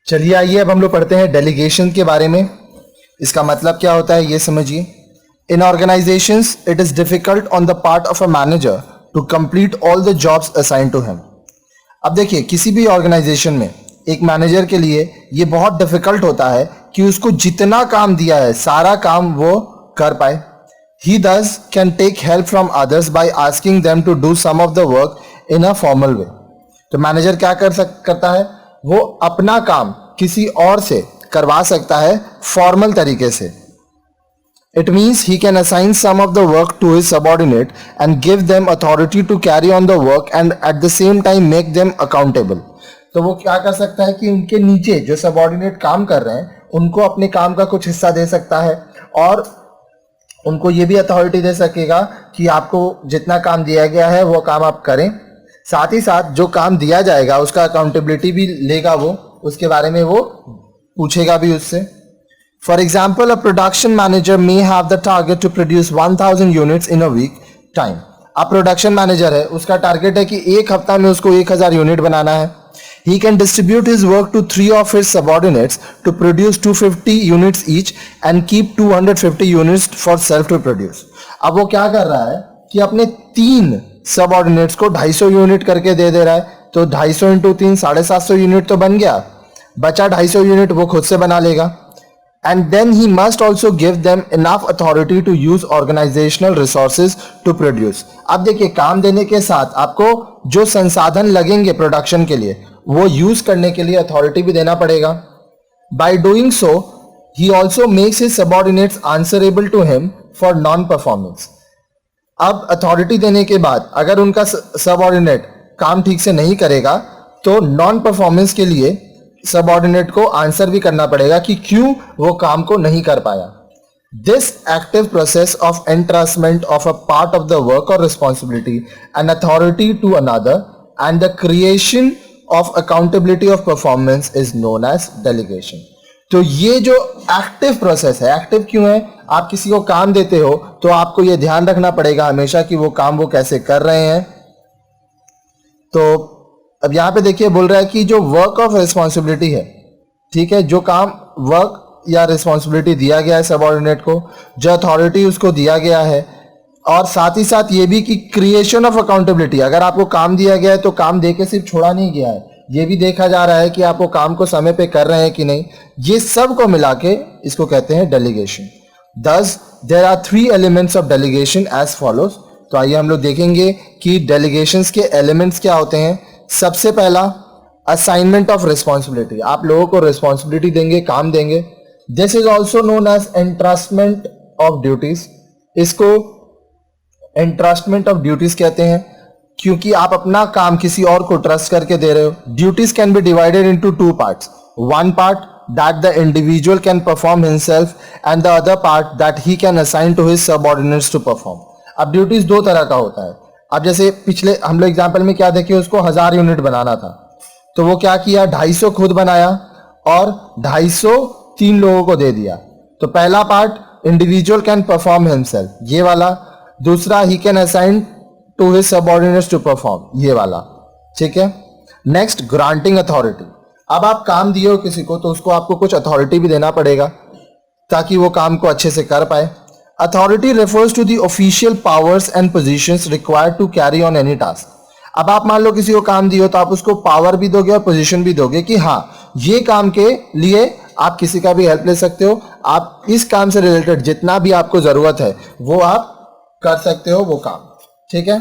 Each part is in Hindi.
चलिए आइए अब हम लोग पढ़ते हैं डेलीगेशन के बारे में। इसका मतलब क्या होता है ये समझिए। In organizations it is difficult on the part of a manager to complete all the jobs assign to him. अब देखिए किसी भी ऑर्गेनाइजेशन में एक मैनेजर के लिए ये बहुत डिफिकल्ट होता है कि उसको जितना काम दिया है सारा काम वो कर पाए। He thus can take help from others by asking them to do some of the work in a formal way। तो मैनेजर क्या करता है, वो अपना काम किसी और से करवा सकता है फॉर्मल तरीके से। It means he can assign some of the work to his subordinate and give them authority to carry on the work and at the same time make them accountable। तो वो क्या कर सकता है कि उनके नीचे जो सबॉर्डिनेट काम कर रहे हैं उनको अपने काम का कुछ हिस्सा दे सकता है और उनको ये भी अथॉरिटी दे सकेगा कि आपको जितना काम दिया गया है वो काम आप करें। साथ ही साथ जो काम दिया जाएगा उसका अकाउंटेबिलिटी भी लेगा, वो उसके बारे में वो पूछेगा भी उससे। For example, a production manager may have the target to produce 1000 units in a week time. अब प्रोडक्शन मैनेजर है, उसका टारगेट है कि एक हफ्ता में उसको 1000 यूनिट बनाना है। He can distribute his work to 3 of his subordinates to produce 250 units each and keep 250 units for self to produce। अब वो क्या कर रहा है कि अपने 3 सबऑर्डिनेट्स को 250 यूनिट करके दे रहा है। तो 250 इंटू 3 750 यूनिट तो बन गया, बचा 250 यूनिट वो खुद से बना लेगा। And then he must also give them enough authority to use organizational resources to produce। अब देखिए काम देने के साथ आपको जो संसाधन लगेंगे प्रोडक्शन के लिए वो यूज करने के लिए अथॉरिटी भी देना पड़ेगा। By doing so, he also makes his subordinates answerable to him for non-performance। अब अथॉरिटी देने के बाद अगर उनका सबऑर्डिनेट काम ठीक से नहीं करेगा तो नॉन परफॉर्मेंस के लिए सबऑर्डिनेट को आंसर भी करना पड़ेगा कि क्यों वो काम को नहीं कर पाया। This active process of entrustment of a part of the work और responsibility and authority to another and the creation of accountability of performance is known as delegation. तो ये जो एक्टिव प्रोसेस है, एक्टिव क्यों है, आप किसी को काम देते हो तो आपको ये ध्यान रखना पड़ेगा हमेशा कि वो काम वो कैसे कर रहे हैं। तो अब यहां पे देखिए बोल रहा है कि जो वर्क ऑफ रिस्पॉन्सिबिलिटी है, ठीक है, जो काम वर्क या रिस्पॉन्सिबिलिटी दिया गया है सबऑर्डिनेट को, जो अथॉरिटी उसको दिया गया है, और साथ ही साथ ये भी कि क्रिएशन ऑफ अकाउंटेबिलिटी, अगर आपको काम दिया गया है तो काम दे के सिर्फ छोड़ा नहीं गया है, ये भी देखा जा रहा है कि आप वो काम को समय पे कर रहे हैं कि नहीं। ये सब को मिला के इसको कहते हैं delegation. Thus there are 3 elements of delegation as follows. तो आइए हम लोग देखेंगे कि डेलीगेशंस के एलिमेंट्स क्या होते हैं। सबसे पहला असाइनमेंट ऑफ रिस्पॉन्सिबिलिटी, आप लोगों को रिस्पॉन्सिबिलिटी देंगे, काम देंगे। This is also known as entrustment of duties. इसको एंट्रस्टमेंट ऑफ ड्यूटीज कहते हैं क्योंकि आप अपना काम किसी और को ट्रस्ट करके दे रहे हो। Duties can be divided into 2 parts. One part that the individual can perform himself and the other part that he can assign to his subordinates to perform. अब ड्यूटीज 2 तरह का होता है। अब जैसे पिछले हम लोग एग्जाम्पल में क्या देखे, उसको 1000 यूनिट बनाना था तो वो क्या किया, 250 खुद बनाया और 250 3 लोगों को दे दिया। तो पहला part individual can perform himself, ये वाला। दूसरा he can assign to his subordinates to perform, ये वाला, ठीक है। Next granting authority. अब आप काम दिए हो किसी को तो उसको आपको कुछ अथॉरिटी भी देना पड़ेगा ताकि वो काम को अच्छे से कर पाए। Authority refers to the official powers and positions required to carry on any task। अब आप मान लो किसी को काम दियो तो आप उसको पावर भी दोगे और पोजीशन भी दोगे कि हाँ ये काम के लिए आप किसी का भी हेल्प ले सकते हो, आप इस काम से रिलेटेड जितना भी आपको जरूरत है वो आप कर सकते हो वो काम, ठीक है।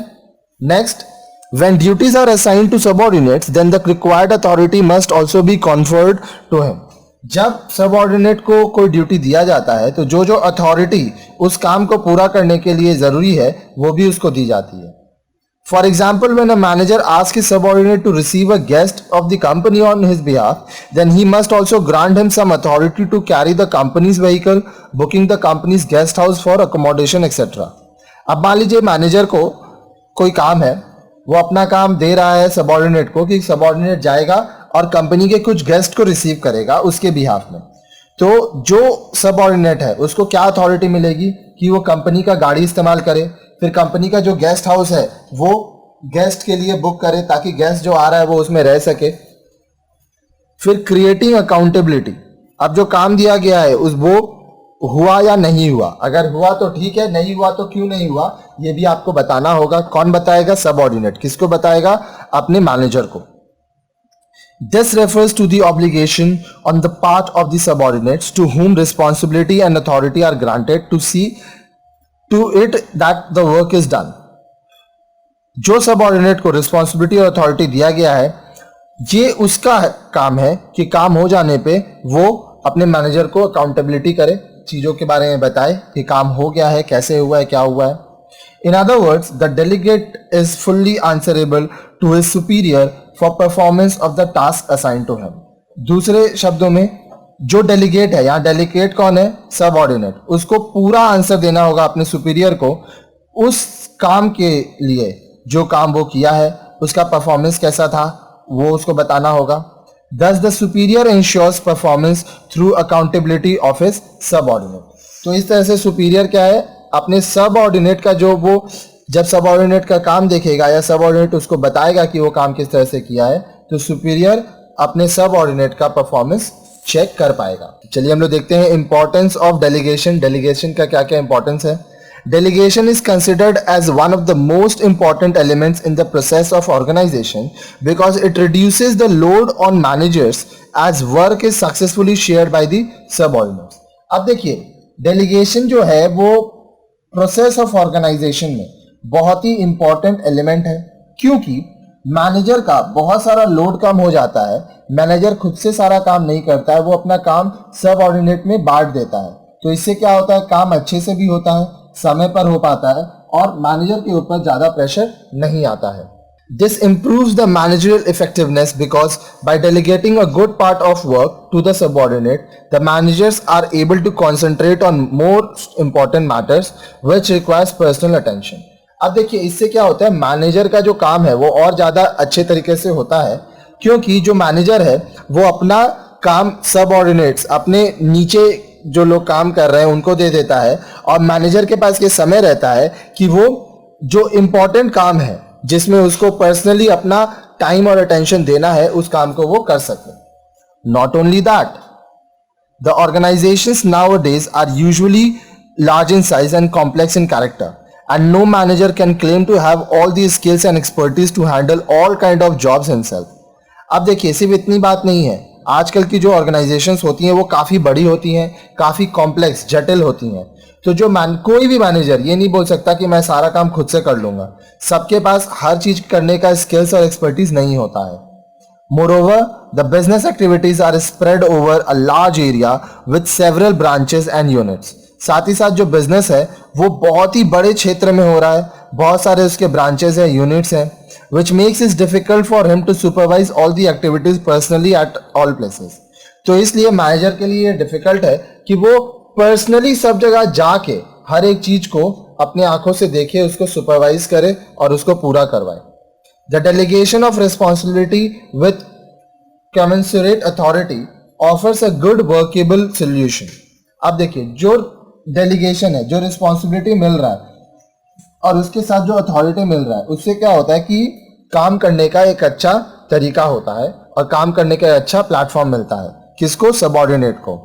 Next, when duties are assigned to subordinates then the required authority must also be conferred to him। जब सबऑर्डिनेट को कोई ड्यूटी दिया जाता है तो जो जो अथॉरिटी उस काम को पूरा करने के लिए जरूरी है वो भी उसको दी जाती है। For example, when a manager asks his subordinate to receive a guest of the company on his behalf then he must also grant him some authority to carry the company's vehicle, booking the company's guest house for accommodation etcetera. अब मान लीजिए मैनेजर को कोई काम है, वो अपना काम दे रहा है सबऑर्डिनेट को कि सबऑर्डिनेट जाएगा और कंपनी के कुछ गेस्ट को रिसीव करेगा उसके बिहाफ में। तो जो सबऑर्डिनेट है उसको क्या अथॉरिटी मिलेगी कि वो कंपनी का गाड़ी इस्तेमाल करे, फिर कंपनी का जो गेस्ट हाउस है वो गेस्ट के लिए बुक करे ताकि गेस्ट जो आ रहा है वो उसमें रह सके। फिर क्रिएटिंग अकाउंटेबिलिटी, अब जो काम दिया गया है उस वो हुआ या नहीं हुआ, अगर हुआ तो ठीक है, नहीं हुआ तो क्यों नहीं हुआ ये भी आपको बताना होगा। कौन बताएगा? सबऑर्डिनेट। किसको बताएगा? अपने मैनेजर को। This refers to the obligation on the part of the subordinates to whom responsibility and authority are granted to see to it that the work is done. जो सबऑर्डिनेट को रिस्पॉन्सिबिलिटी और अथॉरिटी दिया गया है, ये उसका काम है कि काम हो जाने पे वो अपने मैनेजर को अकाउंटेबिलिटी करे, चीज़ों के बारे में बताए कि काम हो गया है, कैसे हुआ है, क्या हुआ है। In other words, the delegate is fully answerable to his superior for performance of the task assign to him. दूसरे शब्दों में, जो डेलीगेट है, यहाँ डेलीगेट कौन है? सबऑर्डिनेट। उसको पूरा आंसर देना होगा अपने सुपीरियर को उस काम के लिए जो काम वो किया है, उसका परफॉर्मेंस कैसा था वो उसको बताना होगा। Thus the superior ensures performance through accountability of his subordinate। तो इस तरह से सुपीरियर क्या है? अपने सबऑर्डिनेट का जो वो जब सबऑर्डिनेट का काम देखेगा या सबऑर्डिनेट उसको बताएगा कि वो काम किस तरह से किया है, तो सुपीरियर अपने सबऑर्डिनेट का परफॉर्मेंस चेक कर पाएगा। चलिए हम लोग देखते हैं इंपॉर्टेंस ऑफ डेलीगेशन। डेलीगेशन का क्या क्या इंपॉर्टेंस है? Delegation is considered as one of the most important elements in the process of organization because it reduces the load on managers as work is successfully shared by the subordinates। अब देखिए, delegation जो है वो process of organization में बहुत ही important element है, क्योंकि मैनेजर का बहुत सारा लोड कम हो जाता है। मैनेजर खुद से सारा काम नहीं करता है, वो अपना काम सबऑर्डिनेट में बांट देता है। तो इससे क्या होता है? काम अच्छे से भी होता है, समय पर हो पाता है और मैनेजर के ऊपर ज्यादा प्रेशर नहीं आता है। This improves the managerial effectiveness because by delegating a good part of work to the subordinate the managers are able to concentrate on more important matters which requires personal attention. अब देखिए, इससे क्या होता है? मैनेजर का जो काम है वो और ज्यादा अच्छे तरीके से होता है, क्योंकि जो मैनेजर है वो अपना काम सबऑर्डिनेट्स, अपने नीचे जो लोग काम कर रहे हैं उनको दे देता है, और मैनेजर के पास ये समय रहता है कि वो जो इंपॉर्टेंट काम है जिसमें उसको पर्सनली अपना टाइम और अटेंशन देना है, उस काम को वो कर सके। Not only that, the organisations nowadays are usually large in size and complex in character and no manager can claim to have all the skills and expertise to handle all kind of jobs himself. अब देखिए, सिर्फ इतनी बात नहीं है, आजकल की जो ऑर्गेनाइजेशंस होती हैं वो काफ़ी बड़ी होती हैं, काफ़ी कॉम्प्लेक्स, जटिल होती हैं। तो जो कोई भी मैनेजर ये नहीं बोल सकता कि मैं सारा काम खुद से कर लूँगा। सबके पास हर चीज़ करने का स्किल्स और एक्सपर्टीज नहीं होता है। Moreover, the business activities are spread over a large area with several branches and units. साथ ही साथ जो बिजनेस है वो बहुत ही बड़े क्षेत्र में हो रहा है, बहुत सारे उसके ब्रांचेस हैं, यूनिट्स हैं, which makes it difficult for him to supervise all the activities personally at all places। तो इसलिए मैनेजर के लिए डिफिकल्ट है कि वो पर्सनली सब जगह जाके हर एक चीज को अपने आंखों से देखे, उसको सुपरवाइज करे और उसको पूरा करवाए। The delegation of responsibility with commensurate authority offers a good workable solution। अब देखिए, जो डेलीगेशन है, जो रिस्पॉन्सिबिलिटी मिल रहा है और उसके साथ जो अथॉरिटी मिल रहा है, उससे क्या होता है कि काम करने का एक अच्छा तरीका होता है और काम करने का अच्छा प्लेटफॉर्म मिलता है। किसको? सबऑर्डिनेट को।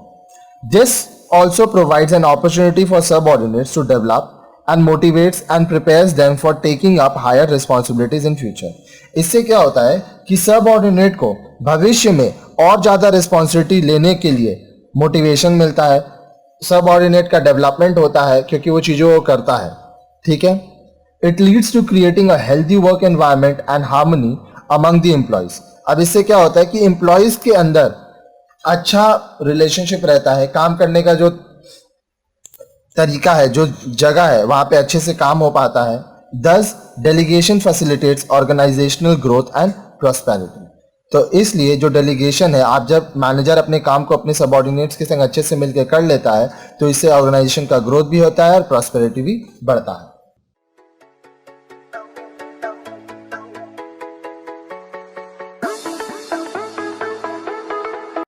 This also provides an opportunity for subordinates to develop and motivates and prepares them for taking up higher responsibilities in future। इससे क्या होता है कि सबऑर्डिनेट को भविष्य में और ज्यादा रिस्पॉन्सिबिलिटी लेने के लिए मोटिवेशन मिलता है, सबऑर्डिनेट का डेवलपमेंट होता है क्योंकि वो चीज़ों को करता है। ठीक है। It leads to creating a healthy work environment and harmony among the employees. अब इससे क्या होता है कि एम्प्लॉयज के अंदर अच्छा रिलेशनशिप रहता है, काम करने का जो तरीका है, जो जगह है, वहां पे अच्छे से काम हो पाता है। Thus delegation facilitates organisational growth and prosperity. तो इसलिए जो डेलीगेशन है, आप जब मैनेजर अपने काम को अपने सबऑर्डिनेट्स के संग अच्छे से मिलकर कर लेता है तो इससे ऑर्गेनाइजेशन का ग्रोथ भी होता है और प्रॉस्पेरिटी भी बढ़ता है।